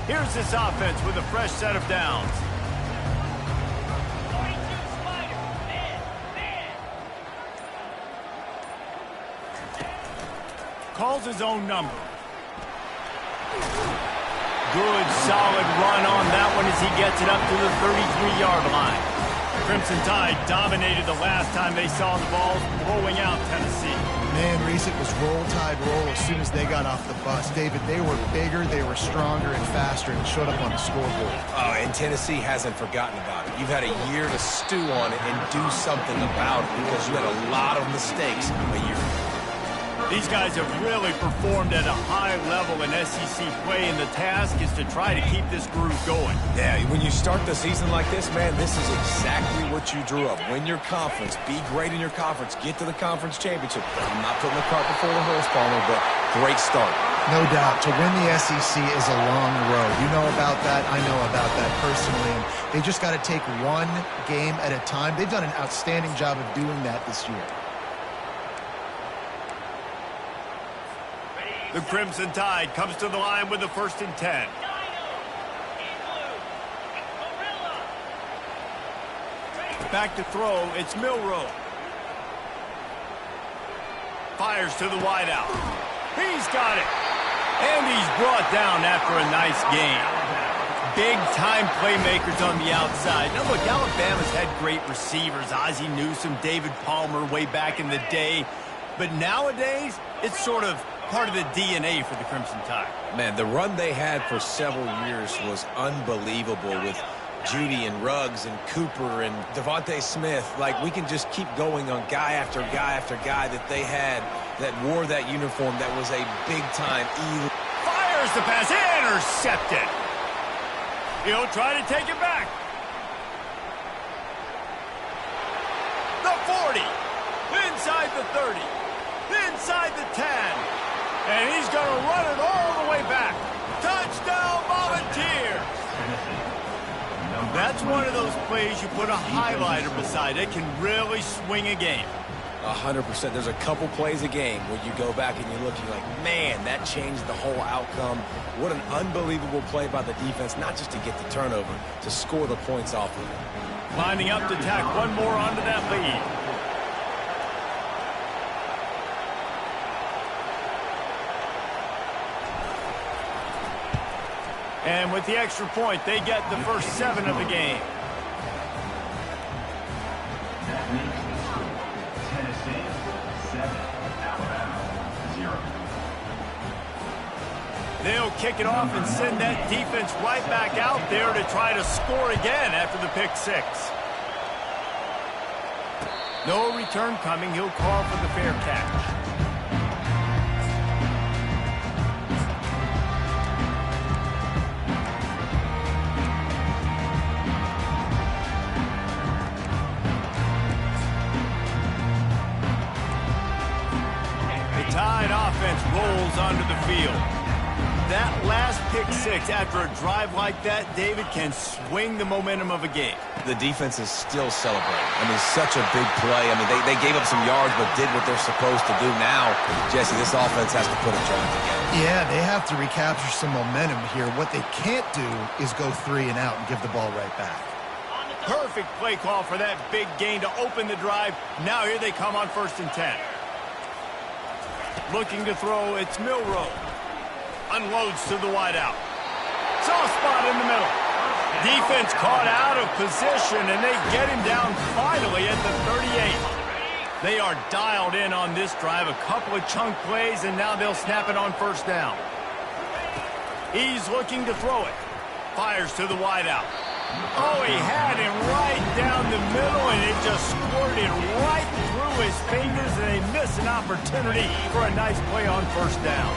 Here's this offense with a fresh set of downs. Calls his own number. Good, solid run on that one as he gets it up to the 33-yard line. Crimson Tide dominated the last time they saw the ball, blowing out Tennessee. Man, Reese, it was roll tide roll as soon as they got off the bus. David, they were bigger, they were stronger and faster, and showed up on the scoreboard. Oh, and Tennessee hasn't forgotten about it. You've had a year to stew on it and do something about it because you had a lot of mistakes a year ago. These guys have really performed at a high level in SEC play, and the task is to try to keep this groove going. Yeah, when you start the season like this, man, this is exactly what you drew up. Win your conference, be great in your conference, get to the conference championship. I'm not putting the cart before the horse, Palmer, but great start. No doubt. To win the SEC is a long road. You know about that. I know about that personally. And they just got to take one game at a time. They've done an outstanding job of doing that this year. The Crimson Tide comes to the line with the 1st and 10. Back to throw, it's Milroe. Fires to the wideout. He's got it. And he's brought down after a nice gain. Big-time playmakers on the outside. Now, look, Alabama's had great receivers. Ozzie Newsome, David Palmer way back in the day. But nowadays, it's sort of part of the DNA for the Crimson Tide. Man, the run they had for several years was unbelievable with Judy and Ruggs and Cooper and Devontae Smith. Like, we can just keep going on guy after guy after guy that they had that wore that uniform that was a big-time elite. Fires the pass, intercepted. He'll try to take it back. The 40, inside the 30, inside the 10. And he's going to run it all the way back. Touchdown, Volunteers! That's one of those plays you put a highlighter beside. It can really swing a game. 100%. There's a couple plays a game where you go back and you look and you're like, man, that changed the whole outcome. What an unbelievable play by the defense, not just to get the turnover, to score the points off of it. Lining up to tack one more onto that lead. And with the extra point, they get the first 7 of the game. That makes the score Tennessee 7, Alabama 0. They'll kick it off and send that defense right back out there to try to score again after the pick 6. No return coming. He'll call for the fair catch. Tide offense rolls onto the field. That last pick 6 after a drive like that, David, can swing the momentum of a game. The defense is still celebrating. I mean, such a big play. I mean, they gave up some yards but did what they're supposed to do. Now, Jesse, this offense has to put a drive together. Yeah, they have to recapture some momentum here. What they can't do is go 3 and out and give the ball right back. Perfect play call for that big gain to open the drive. Now here they come on 1st and 10. Looking to throw, it's Milroe. Unloads to the wideout. Soft spot in the middle. Defense caught out of position, and they get him down finally at the 38. They are dialed in on this drive. A couple of chunk plays, and now they'll snap it on 1st down. He's looking to throw it. Fires to the wideout. Oh, he had him right down the middle, and it just squirted right through his fingers, and they miss an opportunity for a nice play on 1st down.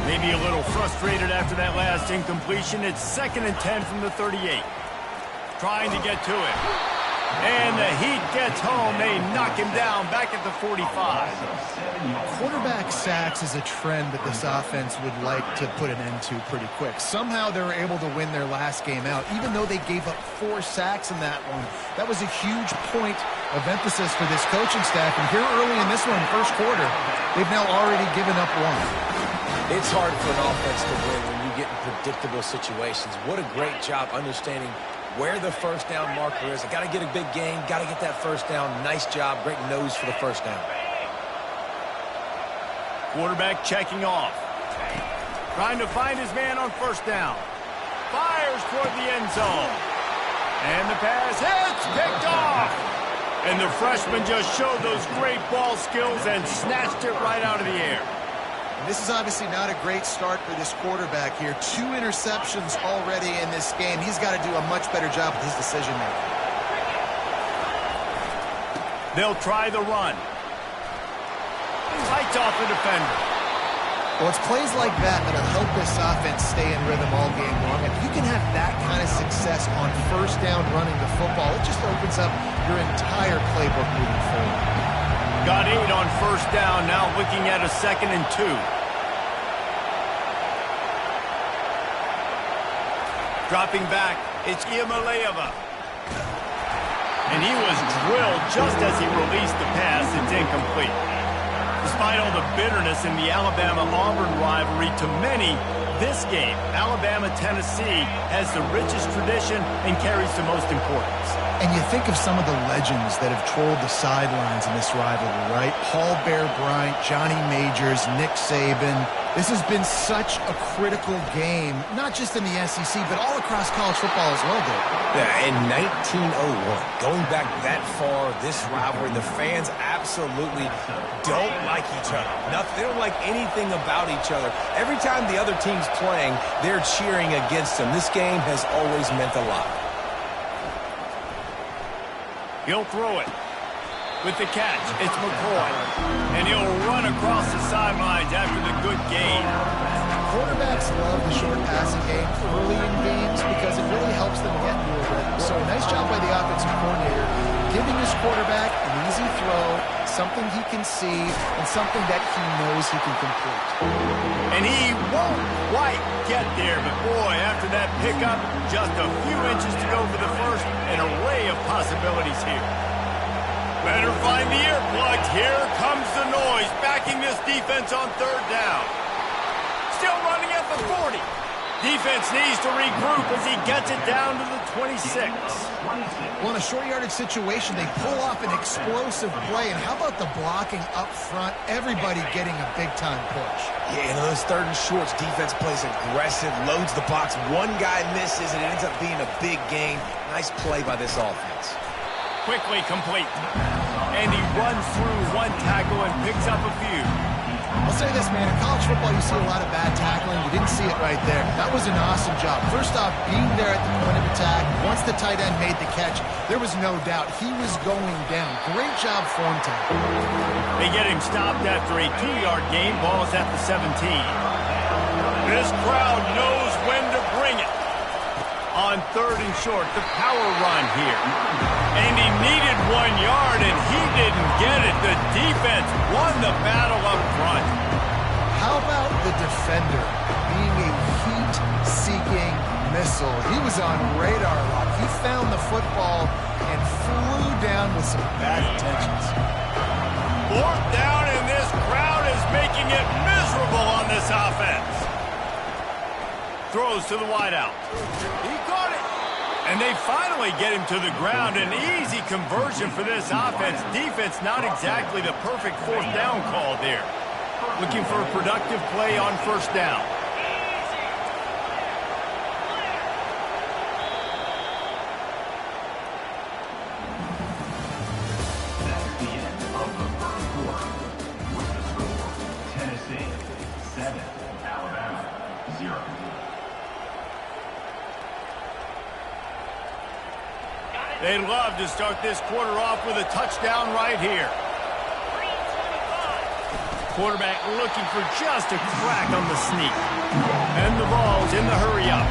Maybe a little frustrated after that last incompletion. It's 2nd and 10 from the 38. Trying to get to it. And the Heat gets home. They knock him down back at the 45. Quarterback sacks is a trend that this offense would like to put an end to pretty quick. Somehow they were able to win their last game out, even though they gave up 4 sacks in that one. That was a huge point of emphasis for this coaching staff. And here early in this one, 1st quarter, they've now already given up 1. It's hard for an offense to win when you get in predictable situations. What a great job understanding where the first down marker is. I got to get a big gain, got to get that first down. Nice job, great nose for the first down. Quarterback checking off. Trying to find his man on first down. Fires toward the end zone. And the pass hits, picked off. And the freshman just showed those great ball skills and snatched it right out of the air. And this is obviously not a great start for this quarterback here. 2 interceptions already in this game. He's got to do a much better job with his decision-making. They'll try the run. Fights off the defender. Well, it's plays like that that'll help this offense stay in rhythm all game long. If you can have that kind of success on first down running the football, it just opens up your entire playbook moving forward. Got 8 on first down, now looking at a 2nd and 2. Dropping back, it's Iamaleava. And he was drilled just as he released the pass. It's incomplete. Despite all the bitterness in the Alabama-Auburn rivalry, to many, this game, Alabama-Tennessee, has the richest tradition and carries the most importance. And you think of some of the legends that have trolled the sidelines in this rivalry, right? Paul Bear Bryant, Johnny Majors, Nick Saban. This has been such a critical game, not just in the SEC, but all across college football as well, Dave. Yeah, in 1901, going back that far, this rivalry, the fans absolutely don't like each other. They don't like anything about each other. Every time the other team's playing, they're cheering against them. This game has always meant a lot. He'll throw it. With the catch, it's McCoy. And he'll run across the sidelines after the good gain. Quarterbacks love the short passing game early in games because it really helps them get into a rhythm. So nice job by the offensive coordinator, giving his quarterback an easy throw, something he can see, and something that he knows he can complete. And he won't quite get there, but boy, after that pickup, just a few inches to go for the first, an array of possibilities here. Better find the earplugs. Here comes the noise, backing this defense on third down. Still running at the 40. Defense needs to regroup as he gets it down to the 26. Well, in a short yardage situation, they pull off an explosive play. And how about the blocking up front? Everybody getting a big-time push. Yeah, in those 3rd and shorts, defense plays aggressive, loads the box. One guy misses, and it ends up being a big gain. Nice play by this offense. Quickly complete. And he runs through one tackle and picks up a few. I'll say this, man. In college football, you see a lot of bad tackling. You didn't see it right there. That was an awesome job. First off, being there at the point of attack. Once the tight end made the catch, there was no doubt he was going down. Great job form time. They get him stopped after a 2-yard gain. Ball is at the 17. This crowd knows when to bring it. On 3rd and short, the power run here. And he needed 1 yard, and he didn't get it. The defense won the battle up front. How about the defender being a heat-seeking missile? He was on radar lock. He found the football and flew down with some bad intentions. 4th down, and this crowd is making it miserable on this offense. Throws to the wideout. He caught it. And they finally get him to the ground. An easy conversion for this offense. Defense not exactly the perfect 4th down call there. Looking for a productive play on first down. That's the end of the first quarter. With the score, Tennessee 7, Alabama 0. They'd love to start this quarter off with a touchdown right here. Quarterback looking for just a crack on the sneak. And the ball's in the hurry-up.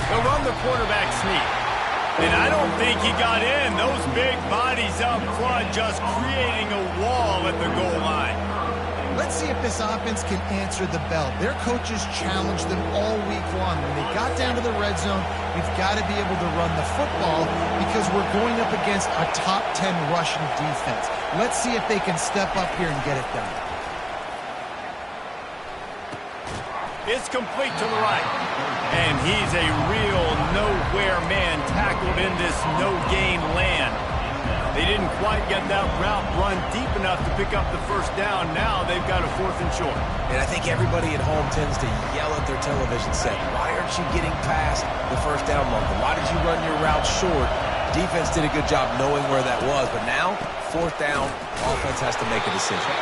They'll run the quarterback sneak. And I don't think he got in. Those big bodies up front just creating a wall at the goal line. Let's see if this offense can answer the bell. Their coaches challenged them all week long. When they got down to the red zone, we've got to be able to run the football because we're going up against a top 10 rushing defense. Let's see if they can step up here and get it done. It's complete to the right. And he's a real nowhere man tackled in this no-gain land. They didn't quite get that route run deep enough to pick up the first down. Now they've got a 4th and short. And I think everybody at home tends to yell at their television set, why aren't you getting past the first down marker? Why did you run your route short? Defense did a good job knowing where that was, but now, 4th down, offense has to make a decision.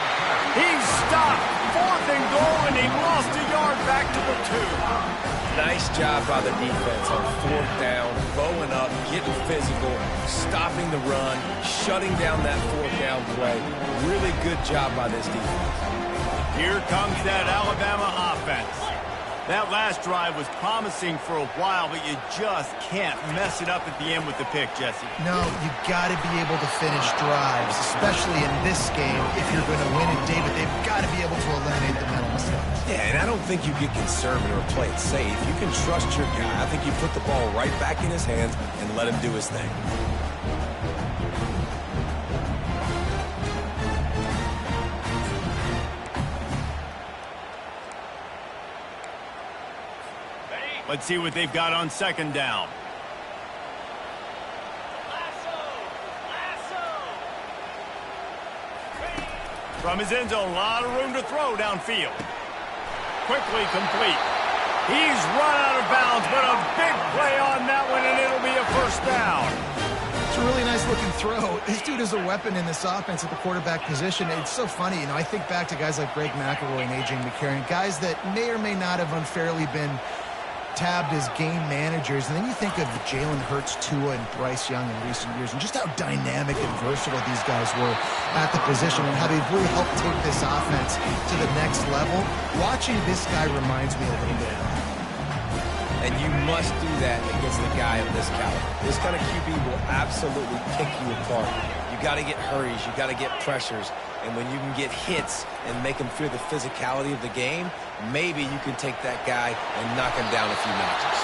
He's stopped. 4th and goal, and he lost a yard back to the 2. Nice job by the defense on 4th down, bowing up, getting physical, stopping the run, shutting down that 4th down play. Really good job by this defense. Here comes that Alabama offense. That last drive was promising for a while, but you just can't mess it up at the end with the pick, Jesse. No, you got to be able to finish drives, especially in this game. If you're going to win it, David, they've got to be able to eliminate the mental mistakes. Yeah, and I don't think you get conservative or play it safe. You can trust your guy. I think you put the ball right back in his hands and let him do his thing. Let's see what they've got on 2nd down. From his end zone, a lot of room to throw downfield. Quickly complete. He's run out of bounds, but a big play on that one, and it'll be a 1st down. It's a really nice-looking throw. This dude is a weapon in this offense at the quarterback position. It's so funny. You know, I think back to guys like Greg McElroy and A.J. McCarron, guys that may or may not have unfairly been tabbed as game managers, and then you think of Jalen Hurts, Tua, and Bryce Young in recent years, and just how dynamic and versatile these guys were at the position and how they've really helped take this offense to the next level. Watching this guy reminds me a little bit of that. And you must do that against the guy of this caliber. This kind of QB will absolutely pick you apart. You got to get hurries, you got to get pressures, and when you can get hits and make him feel the physicality of the game, maybe you can take that guy and knock him down a few notches.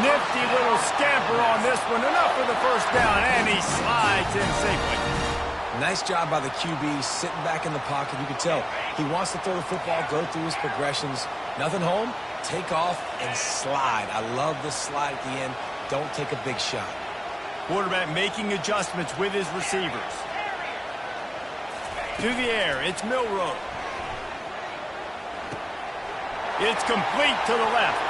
Nifty little scamper on this one. Enough for the 1st down, and he slides in safely. Nice job by the QB, sitting back in the pocket. You can tell he wants to throw the football, go through his progressions. Nothing home, take off, and slide. I love the slide at the end. Don't take a big shot. Quarterback making adjustments with his receivers. To the air, it's Milroe. It's complete to the left.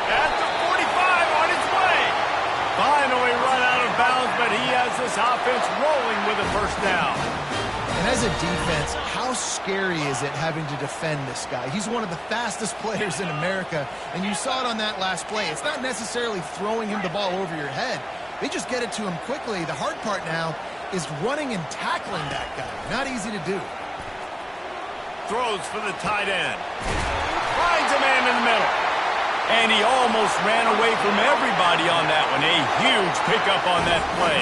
At the 45 on its way. Finally run out of bounds, but he has this offense rolling with a 1st down. And as a defense, how scary is it having to defend this guy? He's one of the fastest players in America, and you saw it on that last play. It's not necessarily throwing him the ball over your head. They just get it to him quickly. The hard part now is running and tackling that guy. Not easy to do. Throws for the tight end. Finds a man in the middle. And he almost ran away from everybody on that one. A huge pickup on that play.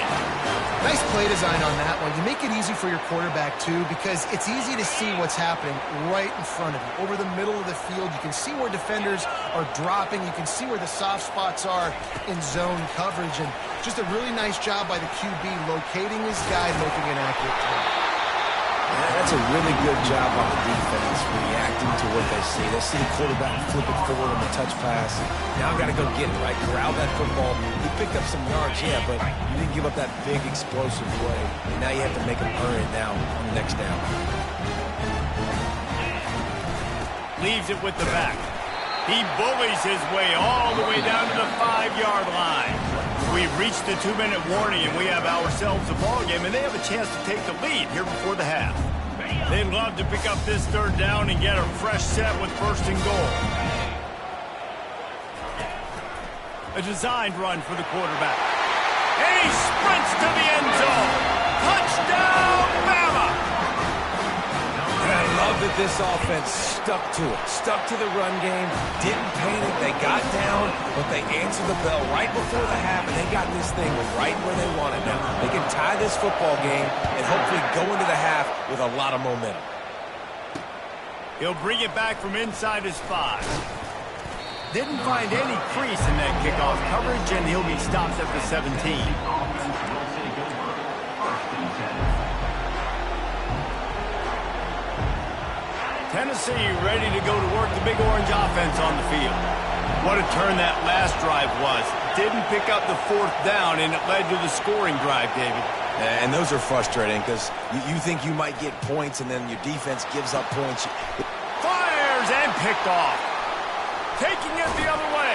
Nice play design on that one. You make it easy for your quarterback, too, because it's easy to see what's happening right in front of you. Over the middle of the field, you can see where defenders are dropping. You can see where the soft spots are in zone coverage. And just a really nice job by the QB locating his guy, making an accurate throw. That's a really good job on the defense, reacting to what they see. They see the quarterback flip it forward on the touch pass. Now I've got to go get it, right? Corral that football. He picked up some yards, yeah, but you didn't give up that big explosive play. And now you have to make him earn it now on the next down. Leaves it with the back. He bullies his way all the way down to the 5-yard line. We've reached the 2-minute warning, and we have ourselves a ball game, and they have a chance to take the lead here before the half. They'd love to pick up this 3rd down and get a fresh set with 1st and goal. A designed run for the quarterback. And he sprints to the end zone. Touchdown, Bama! And I love that this offense stuck to it. Stuck to the run game, didn't panic. They got down, but they answered the bell right before the half, and they got this thing right where they want it now. They can tie this football game and hopefully go into the half with a lot of momentum. He'll bring it back from inside his 5. Didn't find any crease in that kickoff coverage, and he'll be stopped at the 17. Tennessee ready to go to work the Big Orange offense on the field. What a turn that last drive was. Didn't pick up the 4th down, and it led to the scoring drive, David. And those are frustrating because you think you might get points, and then your defense gives up points. Fires and picked off. Taking it the other way.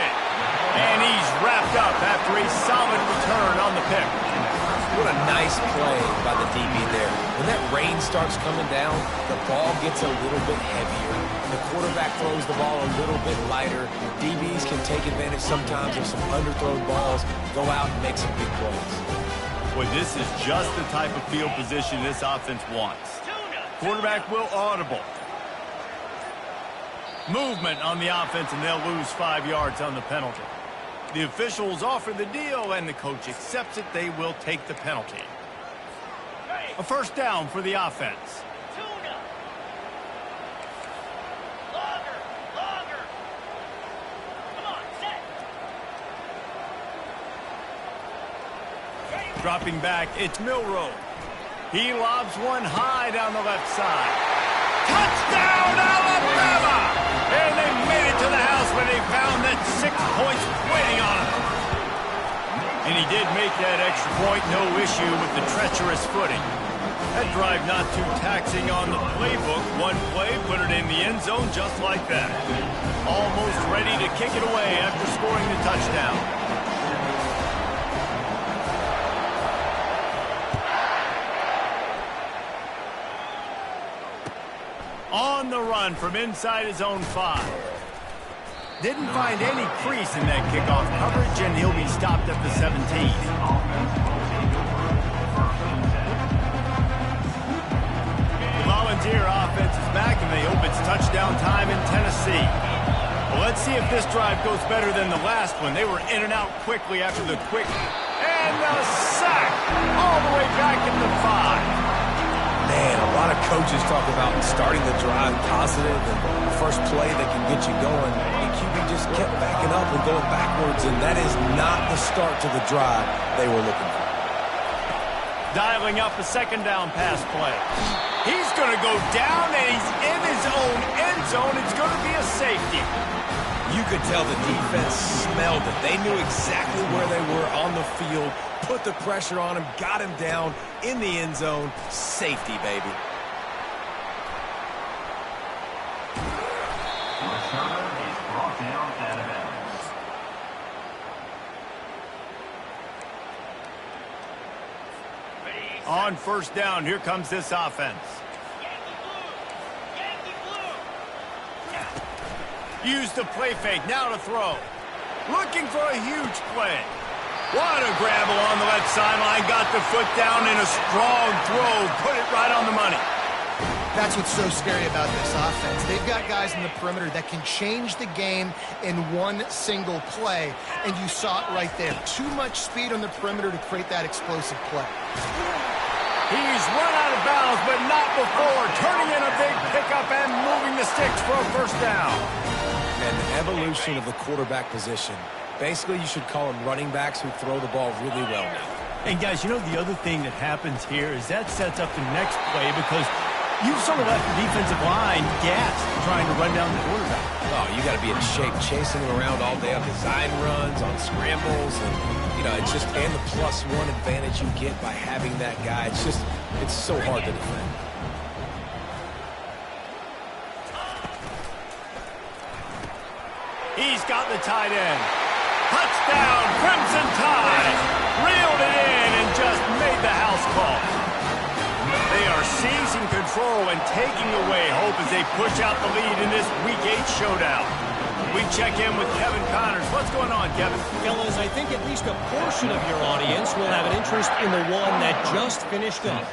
And he's wrapped up after a solid return on the pick. What a nice play by the DB there. When that rain starts coming down, the ball gets a little bit heavier. The quarterback throws the ball a little bit lighter. DBs can take advantage sometimes of some underthrown balls, go out and make some big plays. Boy, this is just the type of field position this offense wants. Quarterback will audible. Movement on the offense, and they'll lose 5 yards on the penalty. The officials offer the deal, and the coach accepts it. They will take the penalty. A 1st down for the offense. Dropping back, it's Milroe. He lobs one high down the left side. Touchdown, Alabama! And they made it to the house when they found that 6 points waiting on them. And he did make that extra point, no issue with the treacherous footing. That drive not too taxing on the playbook. One play, put it in the end zone just like that. Almost ready to kick it away after scoring the touchdown. On the run from inside his own 5. Didn't find any crease in that kickoff coverage, and he'll be stopped at the 17. The Volunteer offense is back, and they hope it's touchdown time in Tennessee. Well, let's see if this drive goes better than the last one. They were in and out quickly after the quick. And the sack all the way back at the 5. Man, a lot of coaches talk about starting the drive positive and the first play that can get you going. And QB just kept backing up and going backwards, and that is not the start to the drive they were looking for. Dialing up a 2nd down pass play. He's going to go down, and he's in his own end zone. It's going to be a safety. You could tell the defense smelled it. They knew exactly where they were on the field, put the pressure on him, got him down in the end zone. Safety, baby. Return is brought down out of bounds. On 1st down, here comes this offense. Use the play fake, now to throw. Looking for a huge play. What a grab along the left sideline. Got the foot down in a strong throw. Put it right on the money. That's what's so scary about this offense. They've got guys in the perimeter that can change the game in one single play, and you saw it right there. Too much speed on the perimeter to create that explosive play. He's run out of bounds, but not before. Turning in a big pickup and moving the sticks for a 1st down. And the evolution of the quarterback position. Basically, you should call them running backs who throw the ball really well now. And, guys, you know the other thing that happens here is that sets up the next play because you've sort of left the defensive line gassed trying to run down the quarterback. Oh, you got to be in shape chasing him around all day on design runs, on scrambles, and, you know, it's just, and the +1 advantage you get by having that guy. It's so hard to defend. He's got the tight end. Touchdown, Crimson Tide. Reeled it in and just made the house call. They are seizing control and taking away hope as they push out the lead in this Week 8 showdown. We check in with Kevin Connors. What's going on, Kevin? Fellas, I think at least a portion of your audience will have an interest in the one that just finished up.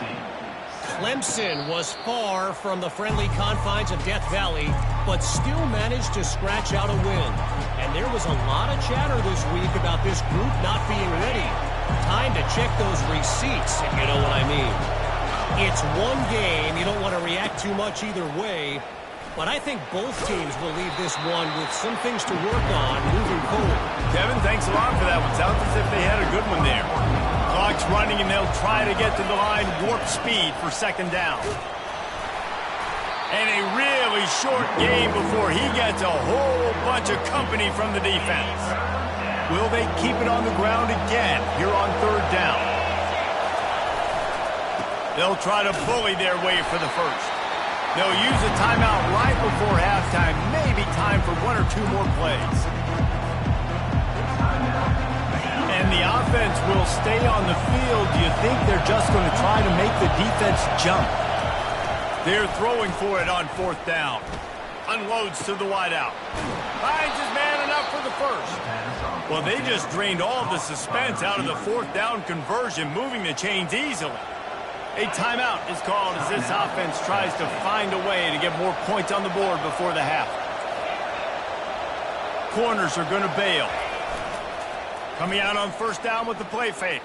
Clemson was far from the friendly confines of Death Valley, but still managed to scratch out a win. And there was a lot of chatter this week about this group not being ready. Time to check those receipts, if you know what I mean. It's one game. You don't want to react too much either way. But I think both teams will leave this one with some things to work on moving forward. Kevin, thanks a lot for that one. Sounds as if they had a good one there. Clock's running, and they'll try to get to the line warp speed for second down. And a really short game before he gets a whole bunch of company from the defense. Will they keep it on the ground again here on third down? They'll try to bully their way for the first. They'll use a timeout right before halftime. Maybe time for one or two more plays. And the offense will stay on the field. Do you think they're just going to try to make the defense jump? They're throwing for it on fourth down. Unloads to the wideout. Finds his man enough for the first. Well, they just drained all the suspense out of the fourth down conversion, moving the chains easily. A timeout is called as this offense tries to find a way to get more points on the board before the half. Corners are going to bail. Coming out on first down with the play fake.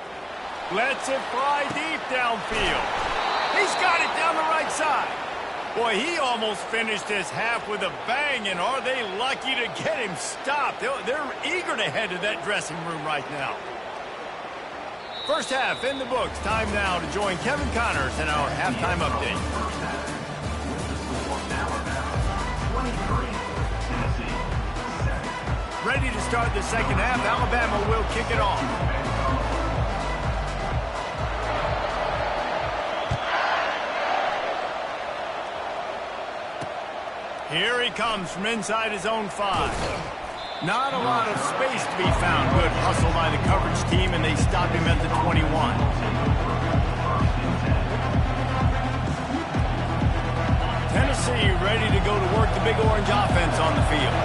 Lets it fly deep downfield. He's got it down the right side. Boy, he almost finished this half with a bang, and are they lucky to get him stopped? They're eager to head to that dressing room right now. First half in the books. Time now to join Kevin Connors in our halftime update. Ready to start the second half. Alabama will kick it off. Here he comes from inside his own 5. Not a lot of space to be found. Good hustle by the coverage team, and they stop him at the 21. Tennessee ready to go to work the Big Orange offense on the field.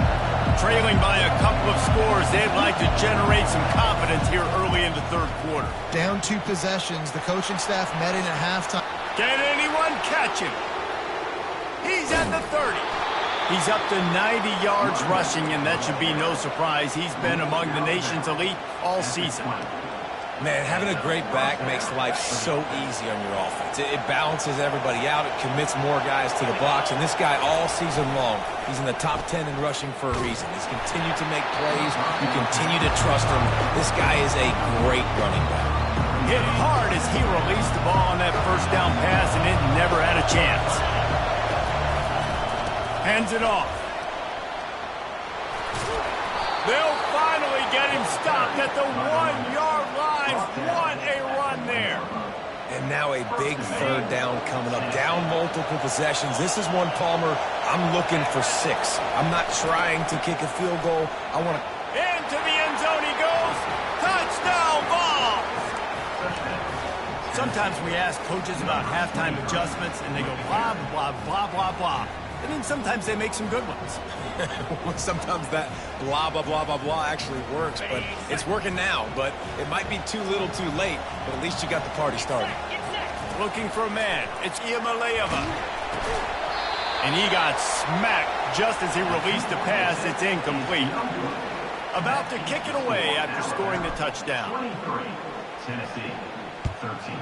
Trailing by a couple of scores, they'd like to generate some confidence here early in the third quarter. Down 2 possessions. The coaching staff met in at halftime. Can anyone catch him? He's at the 30. He's up to 90 yards rushing, and that should be no surprise. He's been among the nation's elite all season. Man, having a great back makes life so easy on your offense. It balances everybody out. It commits more guys to the box. And this guy all season long, he's in the top 10 in rushing for a reason. He's continued to make plays. You continue to trust him. This guy is a great running back. Hit hard as he released the ball on that first down pass, and it never had a chance. Hands it off. They'll finally get him stopped at the 1-yard line. What a run there. And now a big third down coming up. Down multiple possessions. This is one, Palmer, I'm looking for 6. I'm not trying to kick a field goal. I want to... Into the end zone he goes. Touchdown ball. Sometimes we ask coaches about halftime adjustments, and they go blah, blah, blah, blah, blah. And then sometimes they make some good ones. Sometimes that blah, blah, blah, blah, blah actually works, but it's working now. But it might be too little too late, but at least you got the party started. Looking for a man. It's Iamaleava. And he got smacked just as he released the pass. It's incomplete. About to kick it away after scoring the touchdown. 23, Tennessee, 13.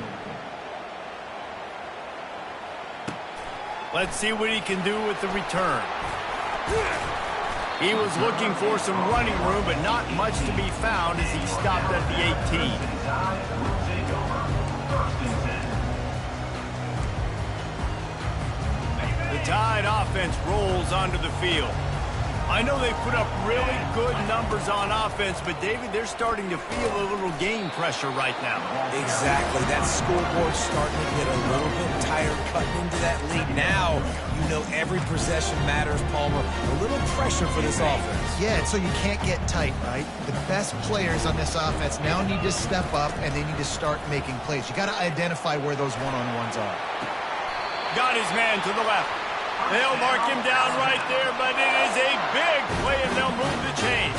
Let's see what he can do with the return. He was looking for some running room, but not much to be found as he stopped at the 18. The Tide offense rolls onto the field. I know they put up really good numbers on offense, but, David, they're starting to feel a little game pressure right now. Exactly. That scoreboard's starting to get a little bit tired cutting into that lead. Now, you know every possession matters, Palmer. A little pressure for this offense. Yeah, so you can't get tight, right? The best players on this offense now need to step up, and they need to start making plays. You got to identify where those one-on-ones are. Got his man to the left. They'll mark him down right there, but it is a big play, and they'll move the chains.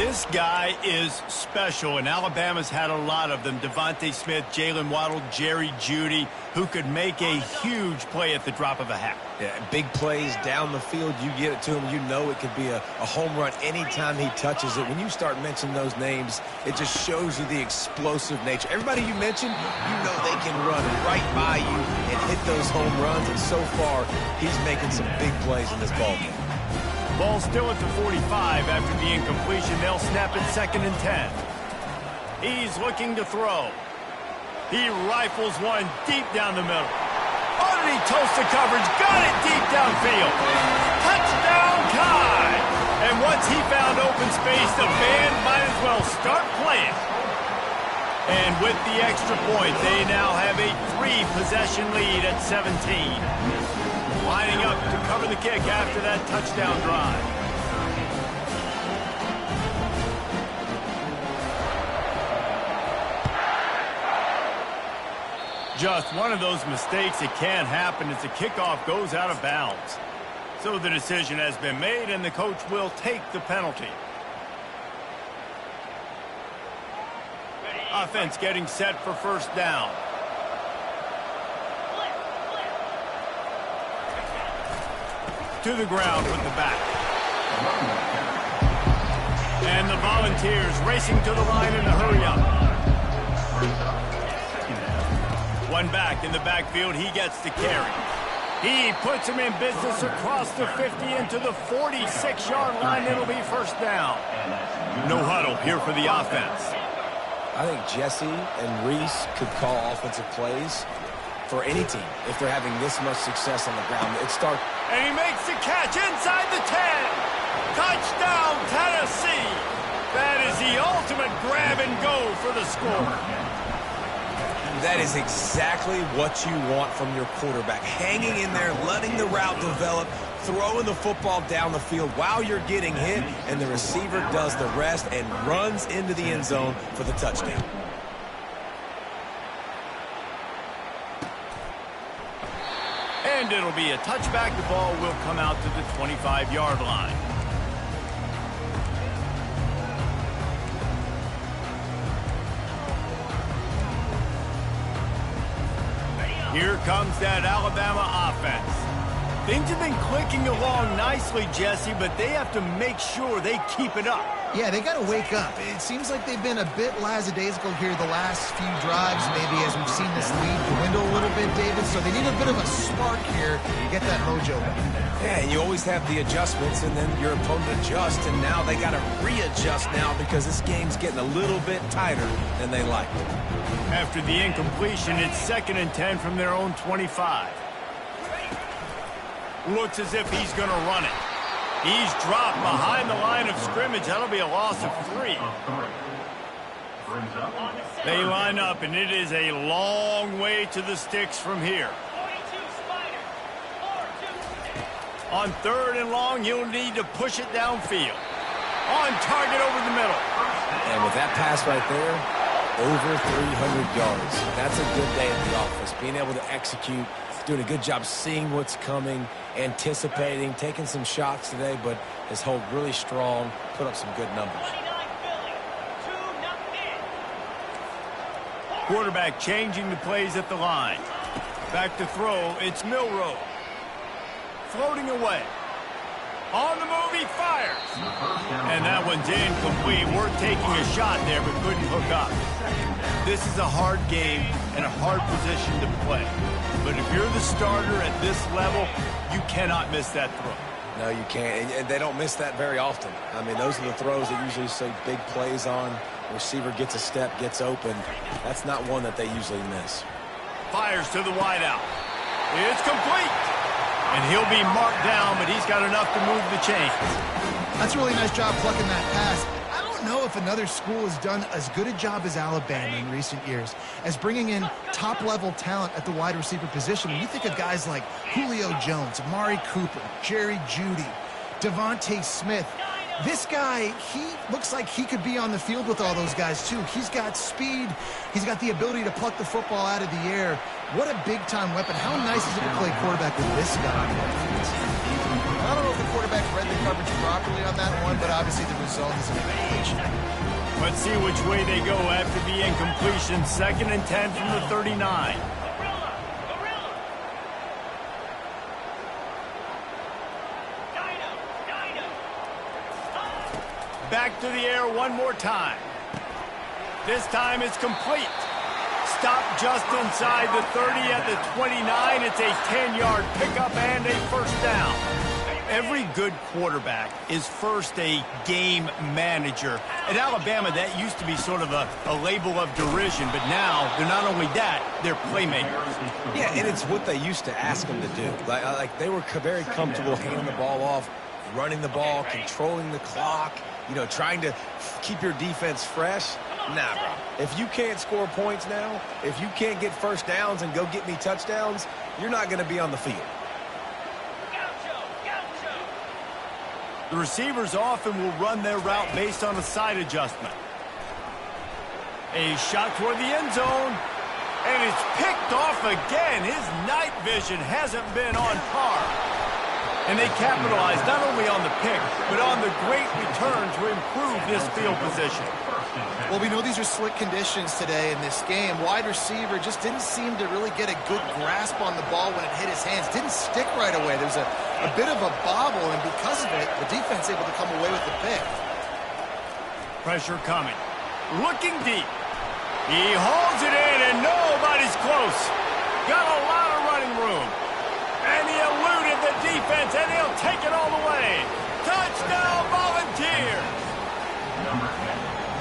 This guy is special, and Alabama's had a lot of them. DeVonta Smith, Jalen Waddle, Jerry Jeudy, who could make a huge play at the drop of a hat. Yeah, big plays down the field. You get it to him, you know it could be a home run anytime he touches it. When you start mentioning those names, it just shows you the explosive nature. Everybody you mentioned, you know they can run right by you and hit those home runs. And so far, he's making some big plays in this ballgame. Ball still at the 45 after the incompletion. They'll snap it 2nd and 10. He's looking to throw. He rifles one deep down the middle. Oh, did he toast the coverage? Got it deep downfield. Touchdown, Tide! And once he found open space, the band might as well start playing. And with the extra point, they now have a 3-possession lead at 17. Lining up to cover the kick after that touchdown drive. Just one of those mistakes that can happen as the kickoff goes out of bounds. So the decision has been made, and the coach will take the penalty. Offense getting set for first down. To the ground with the back. And the Volunteers racing to the line in a hurry up. One back in the backfield, he gets the carry. He puts him in business across the 50 into the 46-yard line. It'll be first down. No huddle here for the offense. I think Jesse and Reese could call offensive plays for any team if they're having this much success on the ground. And he makes the catch inside the 10. Touchdown, Tennessee. That is the ultimate grab and go for the score. That is exactly what you want from your quarterback. Hanging in there, letting the route develop, throwing the football down the field while you're getting hit, and the receiver does the rest and runs into the end zone for the touchdown. And it'll be a touchback. The ball will come out to the 25-yard line. Here comes that Alabama offense. Things have been clicking along nicely, Jesse, but they have to make sure they keep it up. Yeah, they got to wake up. It seems like they've been a bit lackadaisical here the last few drives, maybe as we've seen this lead dwindle a little bit, David. So they need a bit of a spark here to get that mojo back. Yeah, and you always have the adjustments, and then your opponent adjusts, and now they got to readjust now because this game's getting a little bit tighter than they like. After the incompletion, it's 2nd and 10 from their own 25. Looks as if he's going to run it. He's dropped behind the line of scrimmage. That'll be a loss of 3. They line up, and it is a long way to the sticks from here. On 3rd and long, he'll need to push it downfield. On target over the middle. And with that pass right there, over 300 yards. That's a good day at the office. Being able to execute, doing a good job seeing what's coming, anticipating, taking some shots today, but has held really strong, put up some good numbers. Quarterback changing the plays at the line. Back to throw, it's Milroe. Floating away. On the move, he fires. And that one's incomplete. We're taking a shot there, but couldn't hook up. This is a hard game and a hard position to play. But if you're the starter at this level, you cannot miss that throw. No, you can't. And they don't miss that very often. I mean, those are the throws that usually see big plays on. The receiver gets a step, gets open. That's not one that they usually miss. Fires to the wideout. It's complete. And he'll be marked down, but he's got enough to move the chains. That's a really nice job plucking that pass. I don't know if another school has done as good a job as Alabama in recent years as bringing in top-level talent at the wide receiver position. When you think of guys like Julio Jones, Amari Cooper, Jerry Jeudy, DeVonta Smith, This guy, he looks like he could be on the field with all those guys, too. He's got speed. He's got the ability to pluck the football out of the air. What a big-time weapon. How nice is it to play quarterback with this guy? I don't know if the quarterback read the coverage properly on that one, but obviously the result is an incompletion. Let's see which way they go after the incompletion. 2nd and 10 from the 39. Back to the air one more time. This time it's complete. Stop just inside the 30 at the 29. It's a 10-yard pickup and a first down. Every good quarterback is first a game manager. At Alabama, that used to be sort of a label of derision, but now they're not only that, they're playmakers. Yeah, and it's what they used to ask them to do. Like they were very comfortable handing the ball off, running the ball, controlling the clock, trying to keep your defense fresh. Nah, bro. If you can't score points now, if you can't get first downs and go get me touchdowns, you're not going to be on the field. The receivers often will run their route based on a side adjustment. A shot toward the end zone, and it's picked off again. His night vision hasn't been on par. And they capitalized not only on the pick, but on the great return to improve this field position. Well, we know these are slick conditions today in this game. Wide receiver just didn't seem to really get a good grasp on the ball when it hit his hands. Didn't stick right away. There's a bit of a bobble, and because of it, the defense able to come away with the pick. Pressure coming. Looking deep. He hauls it in, and nobody's close. Got a lot of running room. And he eluded the defense, and he'll take it all the way. Touchdown, Volunteers!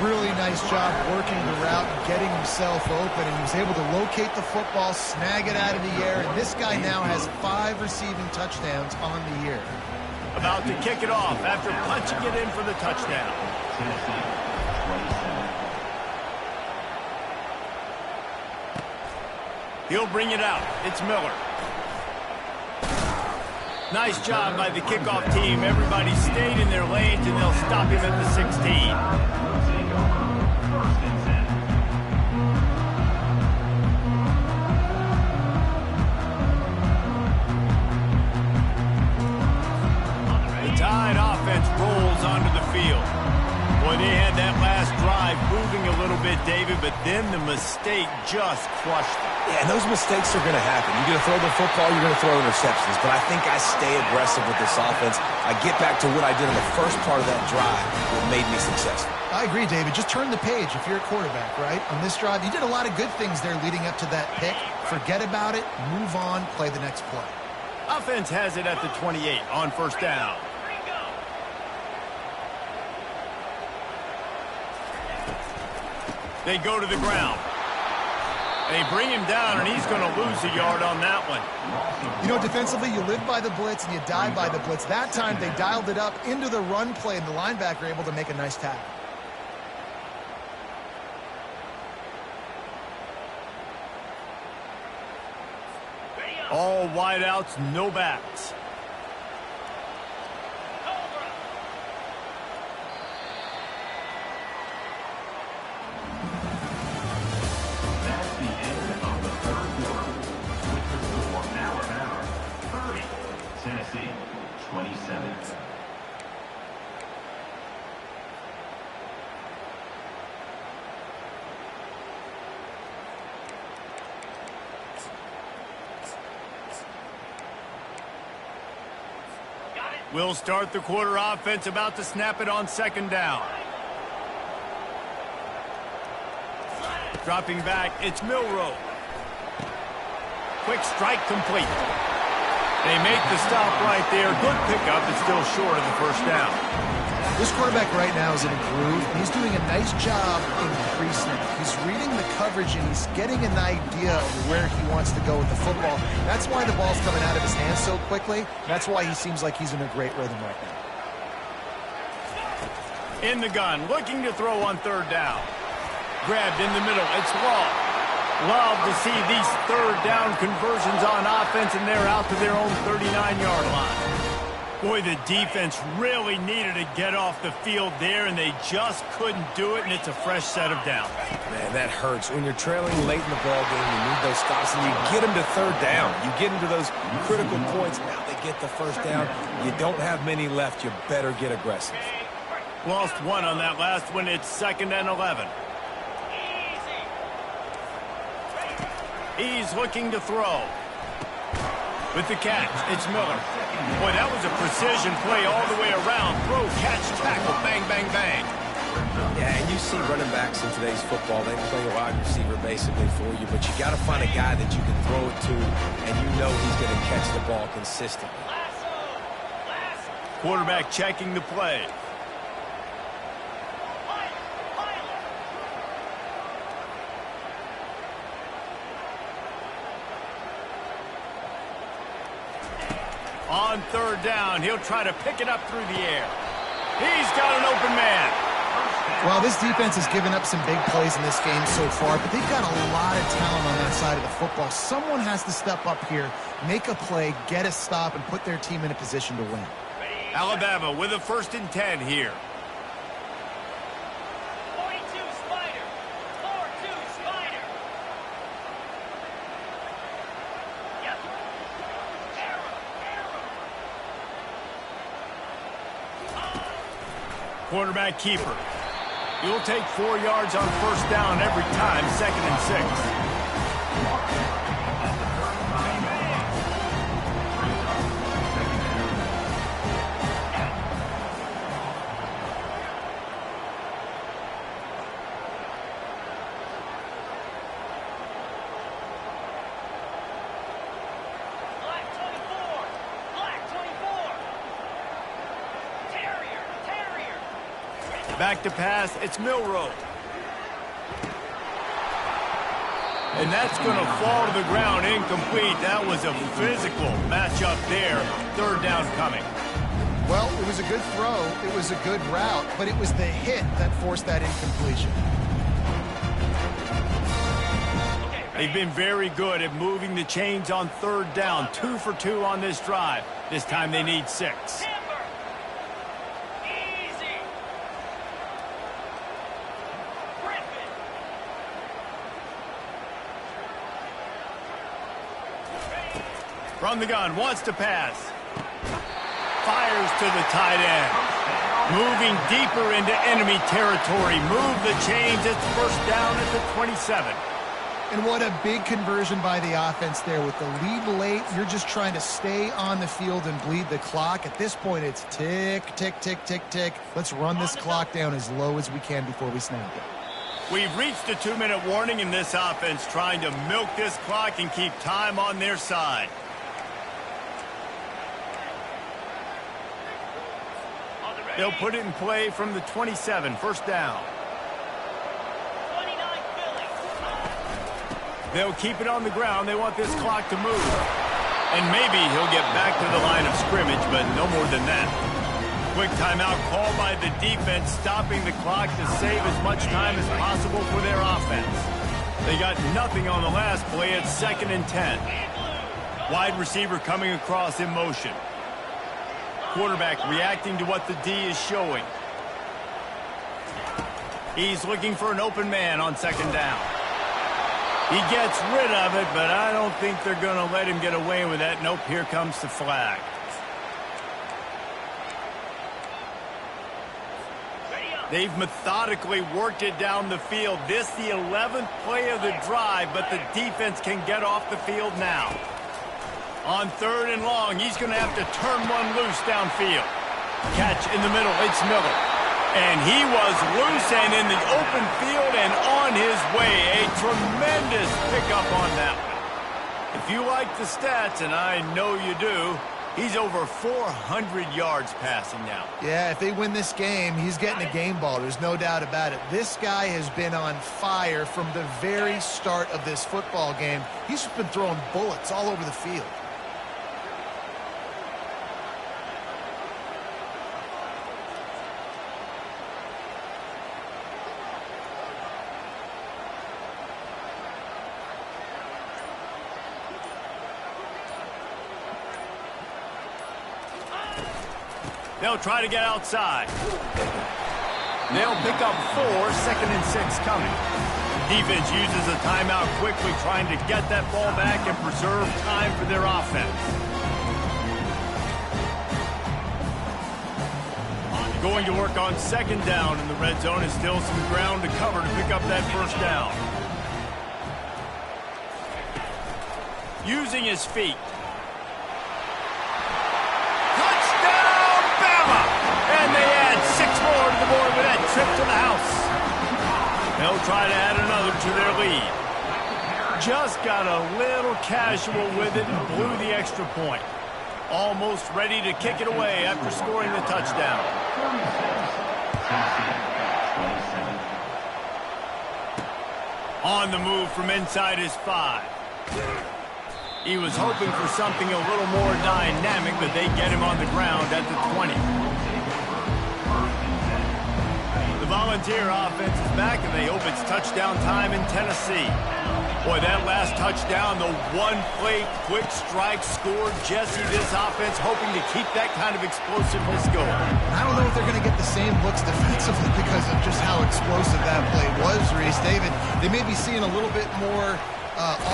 Really nice job working the route and getting himself open, and he was able to locate the football, snag it out of the air, and this guy now has 5 receiving touchdowns on the year. About to kick it off after punching it in for the touchdown. He'll bring it out. It's Miller. Nice job by the kickoff team. Everybody stayed in their lanes, and they'll stop him at the 16. Tide offense rolls onto the field. Boy, they had that last drive moving a little bit, David, but then the mistake just crushed them. Yeah, and those mistakes are going to happen. You're going to throw the football, you're going to throw interceptions, but I think I stay aggressive with this offense. I get back to what I did in the first part of that drive that made me successful. I agree, David. Just turn the page if you're a quarterback, right? On this drive, you did a lot of good things there leading up to that pick. Forget about it, move on, play the next play. Offense has it at the 28 on first down. They go to the ground. They bring him down, and he's going to lose a yard on that one. Defensively, you live by the blitz and you die by the blitz. That time, they dialed it up into the run play, and the linebacker able to make a nice tackle. All wideouts, no backs. Tennessee, 27. We'll start the quarter offense, about to snap it on second down. Dropping back, it's Milroe. Quick strike complete. They make the stop right there. Good pickup, but still short of the first down. This quarterback right now is in a groove, and he's doing a nice job increasing. He's reading the coverage, and he's getting an idea of where he wants to go with the football. That's why the ball's coming out of his hands so quickly. That's why he seems like he's in a great rhythm right now. In the gun, looking to throw on third down. Grabbed in the middle, it's Law. Love to see these third down conversions on offense, and they're out to their own 39-yard line. Boy, the defense really needed to get off the field there, and they just couldn't do it, and it's a fresh set of downs. Man, that hurts. When you're trailing late in the ball game, you need those stops, and you get them to third down. You get them to those critical points. Now they get the first down. You don't have many left. You better get aggressive. Lost one on that last one. It's 2nd and 11. He's looking to throw. With the catch, it's Miller. Boy, that was a precision play all the way around. Throw, catch, tackle, bang, bang, bang. Yeah, and you see running backs in today's football, they play a wide receiver basically for you, but you got to find a guy that you can throw it to, and you know he's going to catch the ball consistently. Quarterback checking the play. On 3rd down, he'll try to pick it up through the air. He's got an open man. Well, this defense has given up some big plays in this game so far, but they've got a lot of talent on that side of the football. Someone has to step up here, make a play, get a stop, and put their team in a position to win. Alabama with a 1st and 10 here. 42 Spider. 4-2 Spider. Yep. Quarterback keeper. You'll take 4 yards on 1st down every time, 2nd and 6. Black 24. Black 24. Terrier. Back to pass, it's Milroe. And that's going to fall to the ground incomplete. That was a physical matchup there. 3rd down coming. Well, it was a good throw, it was a good route, but it was the hit that forced that incompletion. They've been very good at moving the chains on 3rd down. 2 for 2 on this drive. This time they need 6. Timber. Easy. Griffin. From the gun, wants to pass. Fires to the tight end. Moving deeper into enemy territory. Move the chains. It's 1st down at the 27. And what a big conversion by the offense there. With the lead late, you're just trying to stay on the field and bleed the clock. At this point, it's tick, tick, tick, tick, tick. Let's run this clock down as low as we can before we snap it. We've reached the 2-minute warning in this offense, trying to milk this clock and keep time on their side. They'll put it in play from the 27, 1st down. 29 Philly. They'll keep it on the ground. They want this clock to move. And maybe he'll get back to the line of scrimmage, but no more than that. Quick timeout called by the defense, stopping the clock to save as much time as possible for their offense. They got nothing on the last play. It's 2nd and 10. Wide receiver coming across in motion. Quarterback reacting to what the D is showing. He's looking for an open man on 2nd down. He gets rid of it, but I don't think they're going to let him get away with that. Nope, here comes the flag. They've methodically worked it down the field. This the 11th play of the drive, but the defense can get off the field now. On 3rd and long, he's going to have to turn one loose downfield. Catch in the middle, it's Miller. And he was loose and in the open field and on his way. A tremendous pickup on that one. If you like the stats, and I know you do, he's over 400 yards passing now. Yeah, if they win this game, he's getting a game ball. There's no doubt about it. This guy has been on fire from the very start of this football game. He's just been throwing bullets all over the field. They'll try to get outside. They'll pick up 4, 2nd and 6 coming. Defense uses a timeout quickly, trying to get that ball back and preserve time for their offense. Going to work on 2nd down in the red zone, and still some ground to cover to pick up that 1st down. Using his feet. Touchdown, Bama! And they add 6 more to the board with that trip to the house. They'll try to add another to their lead. Just got a little casual with it and blew the extra point. Almost ready to kick it away after scoring the touchdown. On the move from inside his 5. He was hoping for something a little more dynamic, but they get him on the ground at the 20. The Volunteer offense is back, and they hope it's touchdown time in Tennessee. Boy, that last touchdown, the one-play quick strike scored Jesse. This offense hoping to keep that kind of explosiveness going. I don't know if they're going to get the same looks defensively because of just how explosive that play was, Reese. David, they may be seeing a little bit more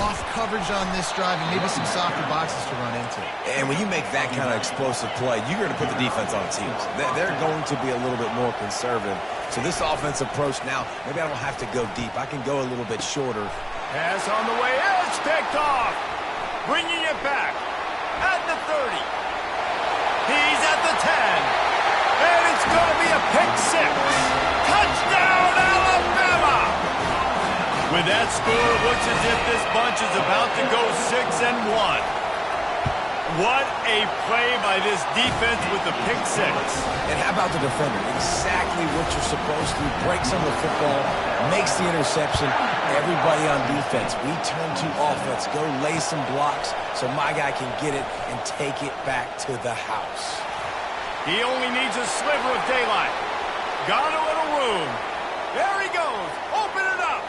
off coverage on this drive and maybe some softer boxes to run into. And when you make that kind of explosive play, you're going to put the defense on its heels. They're going to be a little bit more conservative. So this offense approach now, maybe I don't have to go deep. I can go a little bit shorter. Pass on the way, it's picked off. Bringing it back at the 30. He's at the 10. And it's going to be a pick 6. Touchdown, Alabama! With that score, it looks as if this bunch is about to go 6-1. What a play by this defense with the pick 6. And how about the defender? Exactly what you're supposed to. Breaks on the football, makes the interception. Everybody on defense, we turn to offense. Go lay some blocks so my guy can get it and take it back to the house. He only needs a sliver of daylight. Got a little room. There he goes. Open it up.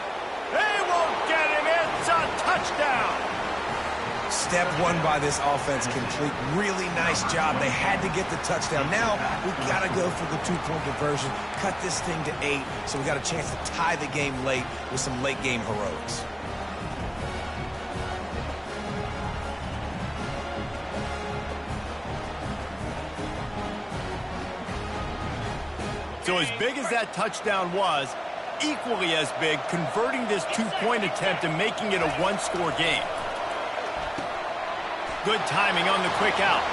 They won't get him. It's a touchdown. Step 1 by this offense complete. Really nice job. They had to get the touchdown. Now we got to go for the 2-point conversion. Cut this thing to 8 so we got a chance to tie the game late with some late game heroics. So as big as that touchdown was, equally as big, converting this 2-point attempt and making it a 1-score game. Good timing on the quick out.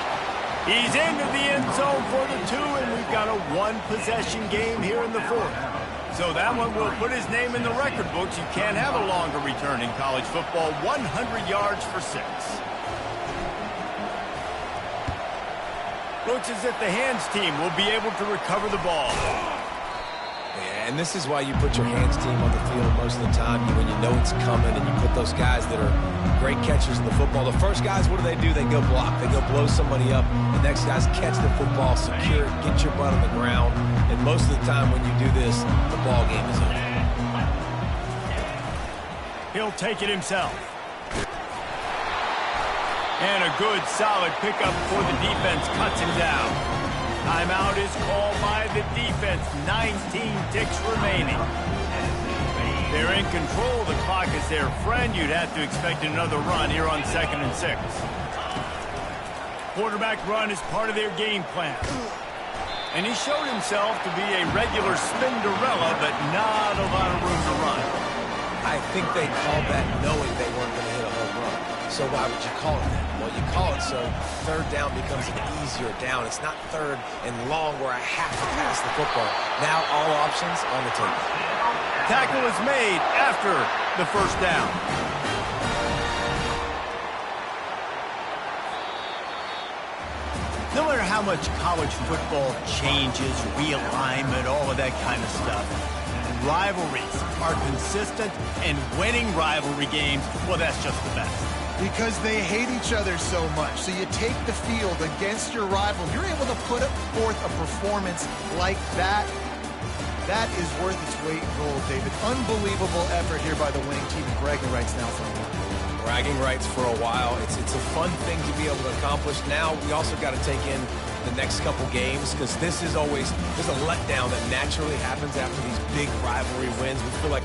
He's into the end zone for the 2, and we've got a 1-possession game here in the 4th. So that one will put his name in the record books. You can't have a longer return in college football. 100 yards for 6. Looks as if the hands team will be able to recover the ball. Yeah, and this is why you put your hands team on the field most of the time when you know it's coming, and you put those guys that are great catchers in the football. The first guys, what do? They go block. They go blow somebody up. The next guys catch the football, secure it, get your butt on the ground. And most of the time when you do this, the ball game is over. He'll take it himself. And a good, solid pickup for the defense cuts him down. Timeout is called by the defense. 19 ticks remaining. They're in control. The clock is their friend. You'd have to expect another run here on 2nd and 6. Quarterback run is part of their game plan. And he showed himself to be a regular Spinderella, but not a lot of room to run. I think they called that knowing they weren't going to hit a home run. So why would you call it that? Well, you call it so 3rd down becomes an easier down. It's not 3rd and long where I have to pass the football. Now all options on the table. Tackle is made after the 1st down. No matter how much college football changes, realignment, all of that kind of stuff, rivalries are consistent, and winning rivalry games, well, that's just the best. Because they hate each other so much. So you take the field against your rival. You're able to put forth a performance like that. That is worth its weight in gold, David. Unbelievable effort here by the winning team. Bragging rights now for a while. Bragging rights for a while. It's a fun thing to be able to accomplish. Now we also got to take in the next couple games, because there's a letdown that naturally happens after these big rivalry wins. We feel like